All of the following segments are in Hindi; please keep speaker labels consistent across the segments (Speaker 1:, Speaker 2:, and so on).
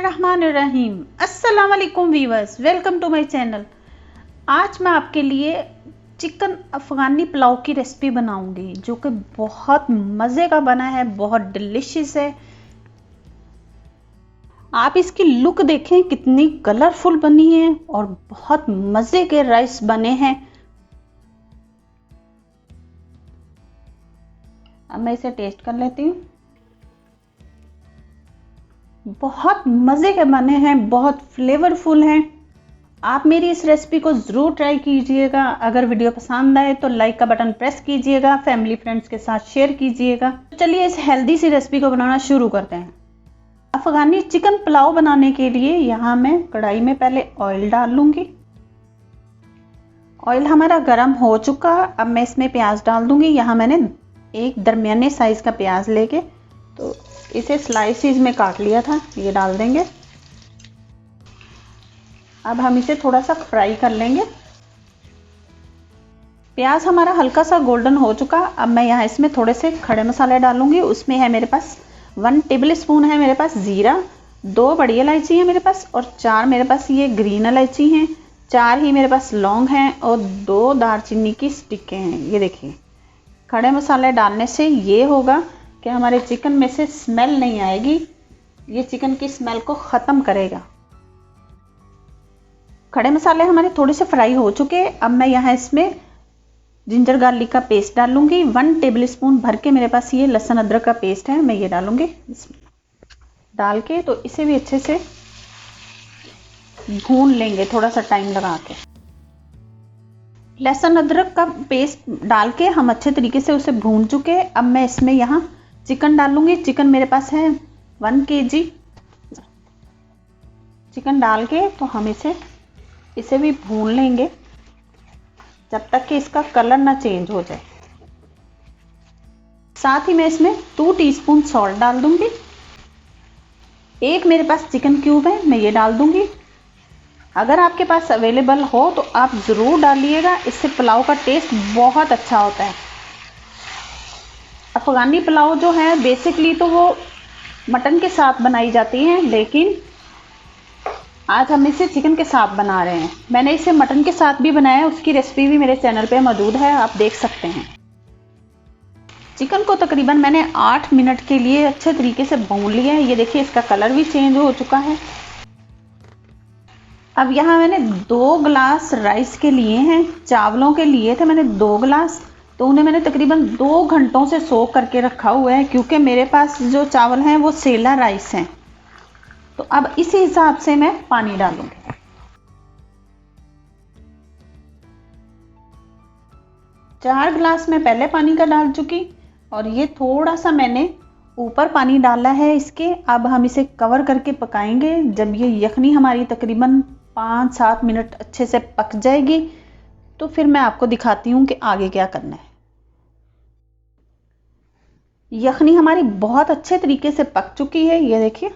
Speaker 1: बिस्मिल्लाहिर्रहमानिर्रहीम। अस्सलाम वालेकुम viewers, welcome to my channel. आज मैं आपके लिए चिकन अफ़गानी पुलाव की रेसिपी बनाऊंगी जो कि बहुत मज़े का बना है, बहुत डिलीशियस है। आप इसकी लुक देखें कितनी कलरफुल बनी है और बहुत मज़े के राइस बने हैं। अब मैं इसे टेस्ट कर लेती हूँ। बहुत मज़े के बने हैं, बहुत फ्लेवरफुल हैं। आप मेरी इस रेसिपी को ज़रूर ट्राई कीजिएगा। अगर वीडियो पसंद आए तो लाइक का बटन प्रेस कीजिएगा, फैमिली फ्रेंड्स के साथ शेयर कीजिएगा। चलिए इस हेल्दी सी रेसिपी को बनाना शुरू करते हैं। अफ़गानी चिकन पुलाव बनाने के लिए यहाँ मैं कढ़ाई में पहले ऑयल डाल लूँगी। ऑयल हमारा गर्म हो चुका। अब मैं इसमें प्याज डाल दूँगी। यहाँ मैंने एक दरमियाने साइज़ का प्याज लेके तो इसे स्लाइसिस में काट लिया था, ये डाल देंगे। अब हम इसे थोड़ा सा फ्राई कर लेंगे। प्याज हमारा हल्का सा गोल्डन हो चुका। अब मैं यहाँ इसमें थोड़े से खड़े मसाले डालूंगी। उसमें है मेरे पास 1 टेबल स्पून है मेरे पास ज़ीरा, 2 बड़ी इलायची है मेरे पास और 4 मेरे पास ये ग्रीन इलायची हैं, 4 ही मेरे पास लौंग हैं और 2 दालचीनी की स्टिकें हैं। ये देखिए, खड़े मसाले डालने से ये होगा कि हमारे चिकन में से स्मेल नहीं आएगी, ये चिकन की स्मेल को ख़त्म करेगा। खड़े मसाले हमारे थोड़े से फ्राई हो चुके। अब मैं यहाँ इसमें जिंजर गार्लिक का पेस्ट डालूंगी। 1 टेबल स्पून भर के मेरे पास ये लहसुन अदरक का पेस्ट है, मैं ये डालूंगी। डाल के तो इसे भी अच्छे से भून लेंगे थोड़ा सा टाइम लगा के। लहसुन अदरक का पेस्ट डाल के हम अच्छे तरीके से उसे भून चुके। अब मैं इसमें यहाँ चिकन डालूंगी। चिकन मेरे पास है 1 kg। चिकन डाल के तो हम इसे भी भून लेंगे जब तक कि इसका कलर ना चेंज हो जाए। साथ ही मैं इसमें 2 टीस्पून सॉल्ट डाल दूंगी। एक मेरे पास चिकन क्यूब है, मैं ये डाल दूंगी। अगर आपके पास अवेलेबल हो तो आप ज़रूर डालिएगा, इससे पुलाव का टेस्ट बहुत अच्छा होता है। अफ़गानी पुलाव जो है बेसिकली तो वो मटन के साथ बनाई जाती है, लेकिन आज हम इसे चिकन के साथ बना रहे हैं। मैंने इसे मटन के साथ भी बनाया है, उसकी रेसिपी भी मेरे चैनल पे मौजूद है, आप देख सकते हैं। चिकन को तकरीबन मैंने 8 मिनट के लिए अच्छे तरीके से भून लिया है। ये देखिए, इसका कलर भी चेंज हो चुका है। अब यहाँ मैंने 2 गिलास राइस के लिए हैं, चावलों के लिए थे मैंने 2 गिलास, तो उन्हें मैंने तकरीबन 2 घंटों से सोक करके रखा हुआ है, क्योंकि मेरे पास जो चावल हैं वो सेला राइस हैं। तो अब इसी हिसाब से मैं पानी डालूंगी। चार गिलास में पहले पानी का डाल चुकी और ये थोड़ा सा मैंने ऊपर पानी डाला है इसके। अब हम इसे कवर करके पकाएंगे। जब ये यखनी हमारी तकरीबन 5-7 मिनट अच्छे से पक जाएगी तो फिर मैं आपको दिखाती हूँ कि आगे क्या करना है। यखनी हमारी बहुत अच्छे तरीके से पक चुकी है, ये देखिए।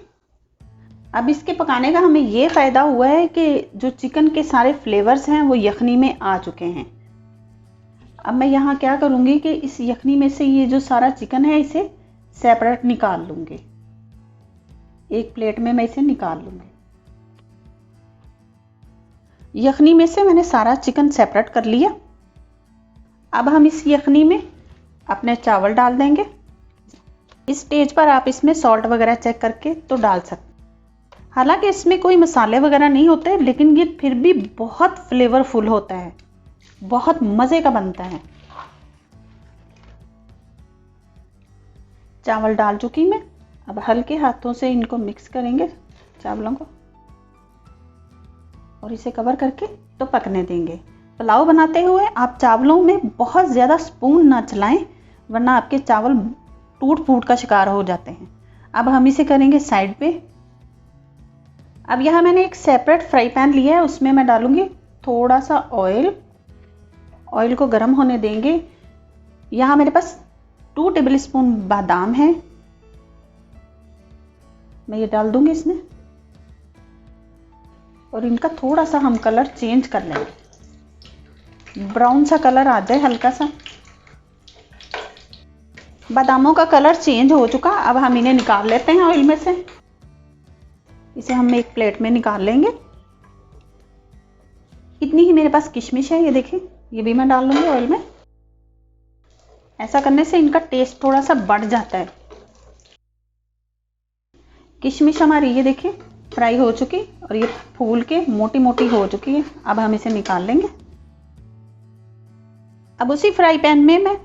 Speaker 1: अब इसके पकाने का हमें ये फ़ायदा हुआ है कि जो चिकन के सारे फ्लेवर्स हैं वो यखनी में आ चुके हैं। अब मैं यहाँ क्या करूँगी कि इस यखनी में से ये जो सारा चिकन है इसे सेपरेट निकाल लूँगी। एक प्लेट में मैं इसे निकाल लूँगी। यखनी में से मैंने सारा चिकन सेपरेट कर लिया। अब हम इस यखनी में अपने चावल डाल देंगे। इस स्टेज पर आप इसमें सॉल्ट वगैरह चेक करके तो डाल सकते। हालांकि इसमें कोई मसाले वगैरह नहीं होते, लेकिन ये फिर भी बहुत फ्लेवरफुल होता है, बहुत मज़े का बनता है। चावल डाल चुकी मैं। अब हल्के हाथों से इनको मिक्स करेंगे चावलों को और इसे कवर करके तो पकने देंगे। पुलाव बनाते हुए आप चावलों में बहुत ज़्यादा स्पून ना चलाएं, वरना आपके चावल टूट फूट का शिकार हो जाते हैं। अब हम इसे करेंगे साइड पे। अब यहाँ मैंने एक सेपरेट फ्राई पैन लिया है, उसमें मैं डालूंगी थोड़ा सा ऑयल। ऑयल को गर्म होने देंगे। यहाँ मेरे पास 2 टेबल स्पून बादाम है, मैं ये डाल दूंगी इसमें और इनका थोड़ा सा हम कलर चेंज कर लेंगे, ब्राउन सा कलर आ जाए हल्का सा। बादामों का कलर चेंज हो चुका। अब हम इन्हें निकाल लेते हैं ऑयल में से। इसे हम एक प्लेट में निकाल लेंगे। इतनी ही मेरे पास किशमिश है, ये देखिए, ये भी मैं डाल लूँगी ऑयल में। ऐसा करने से इनका टेस्ट थोड़ा सा बढ़ जाता है। किशमिश हमारी ये देखिए फ्राई हो चुकी और ये फूल के मोटी मोटी हो चुकी है। अब हम इसे निकाल लेंगे। अब उसी फ्राई पैन में मैं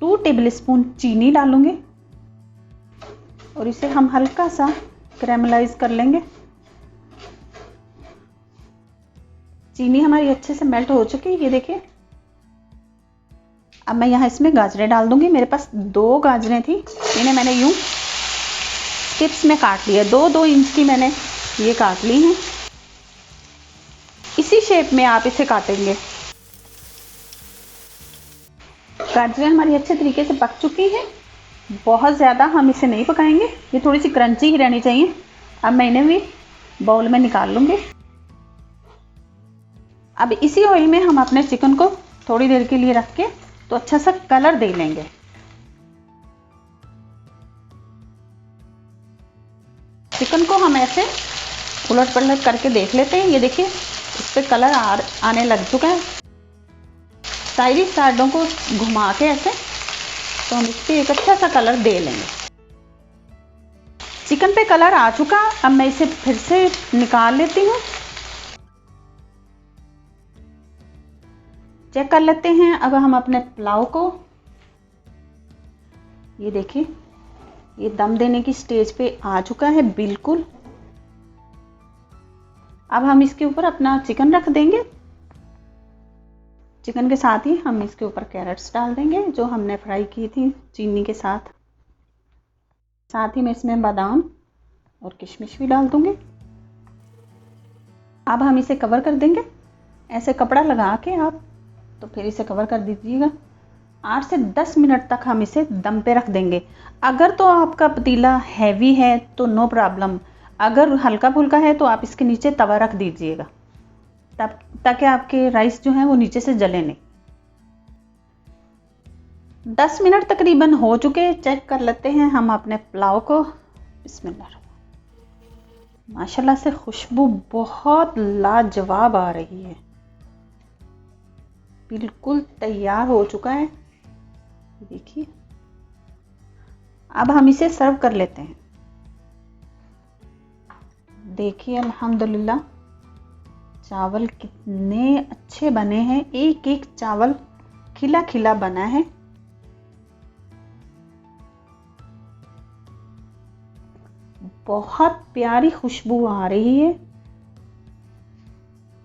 Speaker 1: 2 टेबलस्पून चीनी डालूंगी और इसे हम हल्का सा कैरेमलाइज कर लेंगे। चीनी हमारी अच्छे से मेल्ट हो चुकी है, ये देखिए। अब मैं यहाँ इसमें गाजरें डाल दूंगी। मेरे पास 2 गाजरें थी, इन्हें मैंने यूं स्ट्रिप्स में काट लिया। 2-2 इंच की मैंने ये काट ली हैं। इसी शेप में आप इसे काटेंगे। गाजरें हमारी अच्छे तरीके से पक चुकी हैं। बहुत ज़्यादा हम इसे नहीं पकाएंगे, ये थोड़ी सी क्रंची ही रहनी चाहिए। अब मैं इन्हें भी बाउल में निकाल लूँगी। अब इसी ऑयल में हम अपने चिकन को थोड़ी देर के लिए रख के तो अच्छा सा कलर दे लेंगे। चिकन को हम ऐसे उलट पलट करके देख लेते हैं। ये देखिए इस पे कलर आने लग चुका है। साइड साइडों को घुमा के ऐसे तो हम इस पे एक अच्छा सा कलर दे लेंगे। चिकन पे कलर आ चुका। अब मैं इसे फिर से निकाल लेती हूँ। चेक कर लेते हैं। अब हम अपने पुलाव को, ये देखिए, ये दम देने की स्टेज पे आ चुका है बिल्कुल। अब हम इसके ऊपर अपना चिकन रख देंगे। चिकन के साथ ही हम इसके ऊपर कैरेट्स डाल देंगे जो हमने फ्राई की थी चीनी के साथ। साथ ही मैं इसमें बादाम और किशमिश भी डाल दूंगी। अब हम इसे कवर कर देंगे। ऐसे कपड़ा लगा के आप तो फिर इसे कवर कर दीजिएगा। 8 से 10 मिनट तक हम इसे दम पे रख देंगे। अगर तो आपका पतीला हैवी है तो नो प्रॉब्लम, अगर हल्का फुल्का है तो आप इसके नीचे तवा रख दीजिएगा ताकि आपके राइस जो हैं वो नीचे से जले नहीं। 10 मिनट तकरीबन हो चुके। चेक कर लेते हैं हम अपने पुलाव को। बिस्मिल्लाह। माशाल्लाह से खुशबू बहुत लाजवाब आ रही है। बिल्कुल तैयार हो चुका है, देखिए। अब हम इसे सर्व कर लेते हैं। देखिए अल्हम्दुलिल्लाह चावल कितने अच्छे बने हैं। एक एक चावल खिला खिला बना है। बहुत प्यारी खुशबू आ रही है।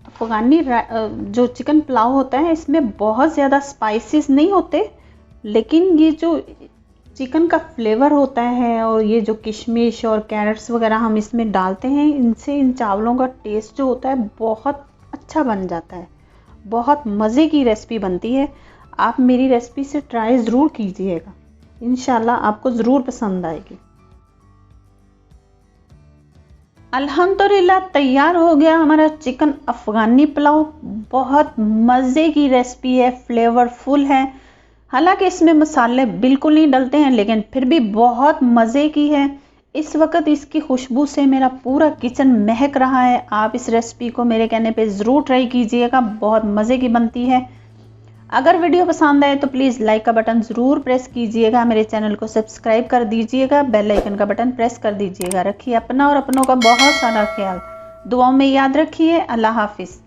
Speaker 1: अफगानी जो चिकन पुलाव होता है इसमें बहुत ज़्यादा स्पाइसेस नहीं होते, लेकिन ये जो चिकन का फ्लेवर होता है और ये जो किशमिश और कैरेट्स वगैरह हम इसमें डालते हैं, इनसे इन चावलों का टेस्ट जो होता है बहुत अच्छा बन जाता है। बहुत मज़े की रेसिपी बनती है। आप मेरी रेसिपी से ट्राई ज़रूर कीजिएगा, इंशाल्लाह आपको ज़रूर पसंद आएगी। अल्हम्दुलिल्लाह तैयार हो गया हमारा चिकन अफ़गानी पुलाव। बहुत मज़े की रेसिपी है, फ्लेवरफुल है। हालांकि इसमें मसाले बिल्कुल नहीं डलते हैं, लेकिन फिर भी बहुत मज़े की है। इस वक्त इसकी खुशबू से मेरा पूरा किचन महक रहा है। आप इस रेसिपी को मेरे कहने पे ज़रूर ट्राई कीजिएगा, बहुत मज़े की बनती है। अगर वीडियो पसंद आए तो प्लीज़ लाइक का बटन ज़रूर प्रेस कीजिएगा। मेरे चैनल को सब्सक्राइब कर दीजिएगा, बेल आइकन का बटन प्रेस कर दीजिएगा। रखिए अपना और अपनों का बहुत सारा ख्याल। दुआओं में याद रखिए। अल्लाह हाफिज़।